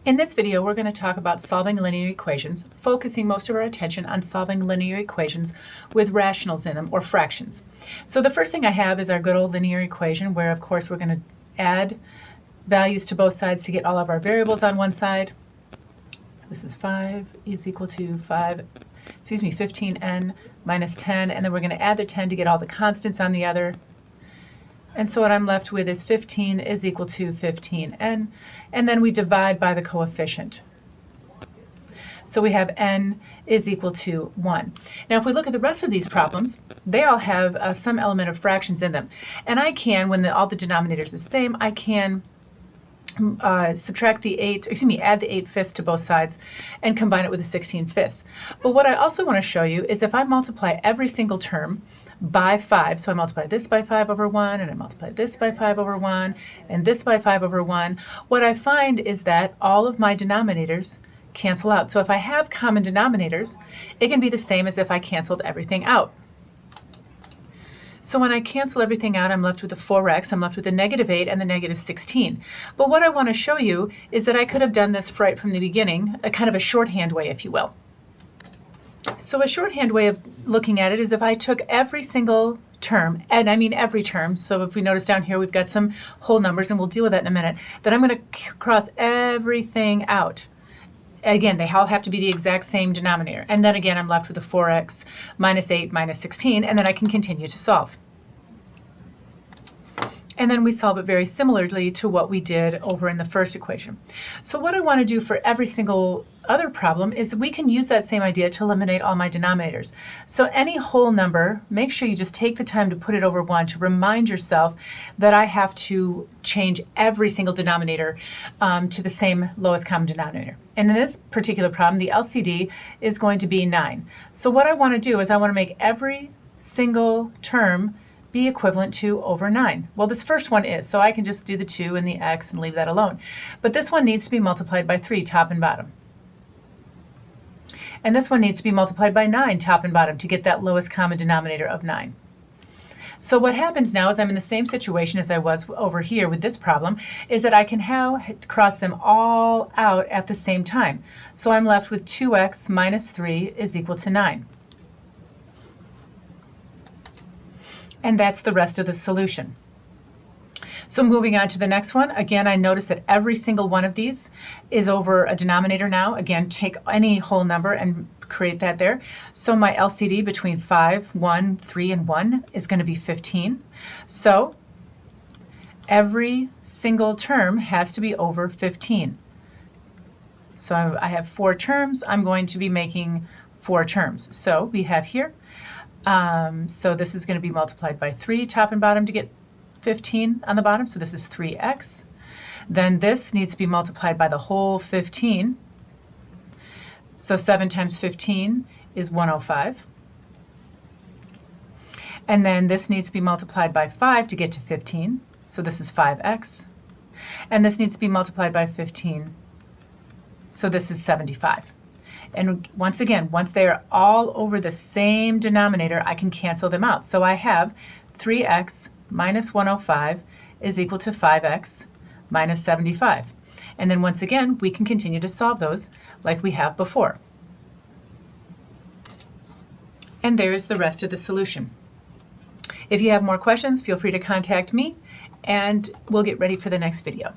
In this video, we're going to talk about solving linear equations, focusing most of our attention on solving linear equations with rationals in them, or fractions. So the first thing I have is our good old linear equation, where of course we're going to add values to both sides to get all of our variables on one side. So this is 5 is equal to 15n minus 10, and then we're going to add the 10 to get all the constants on the other. And so what I'm left with is 15 is equal to 15n, and then we divide by the coefficient. So we have n is equal to 1. Now if we look at the rest of these problems, they all have some element of fractions in them. And I can, when all the denominators are the same, I can subtract the add the 8/5 to both sides and combine it with the 16/5. But what I also want to show you is if I multiply every single term by 5, so I multiply this by 5 over 1, and I multiply this by 5 over 1, and this by 5 over 1, what I find is that all of my denominators cancel out. So if I have common denominators, it can be the same as if I canceled everything out. So when I cancel everything out, I'm left with a 4x, I'm left with a -8 and the -16. But what I want to show you is that I could have done this right from the beginning, a kind of a shorthand way, if you will. So a shorthand way of looking at it is if I took every single term, and I mean every term, so if we notice down here we've got some whole numbers, and we'll deal with that in a minute, then I'm going to cross everything out. Again, they all have to be the exact same denominator. And then again, I'm left with a 4x minus 8 minus 16, and then I can continue to solve. And then we solve it very similarly to what we did over in the first equation. So what I want to do for every single other problem is we can use that same idea to eliminate all my denominators. So any whole number, make sure you just take the time to put it over 1 to remind yourself that I have to change every single denominator to the same lowest common denominator. And in this particular problem, the LCD is going to be 9. So what I want to do is I want to make every single term be equivalent to over 9. Well, this first one is, so I can just do the 2 and the x and leave that alone. But this one needs to be multiplied by 3, top and bottom. And this one needs to be multiplied by 9, top and bottom, to get that lowest common denominator of 9. So what happens now is I'm in the same situation as I was over here with this problem, is that I can now cross them all out at the same time. So I'm left with 2x minus 3 is equal to 9. And that's the rest of the solution. So moving on to the next one, again, I notice that every single one of these is over a denominator now. Again, take any whole number and create that there. So my LCD between 5, 1, 3, and 1 is going to be 15. So every single term has to be over 15. So I have 4 terms. I'm going to be making 4 terms. So we have here, so this is going to be multiplied by 3 top and bottom to get 15 on the bottom, so this is 3x. Then this needs to be multiplied by the whole 15. So 7 times 15 is 105. And then this needs to be multiplied by 5 to get to 15. So this is 5x. And this needs to be multiplied by 15. So this is 75. And once again, once they are all over the same denominator, I can cancel them out. So I have 3x minus 105 is equal to 5x minus 75. And then once again, we can continue to solve those like we have before. And there's the rest of the solution. If you have more questions, feel free to contact me, and we'll get ready for the next video.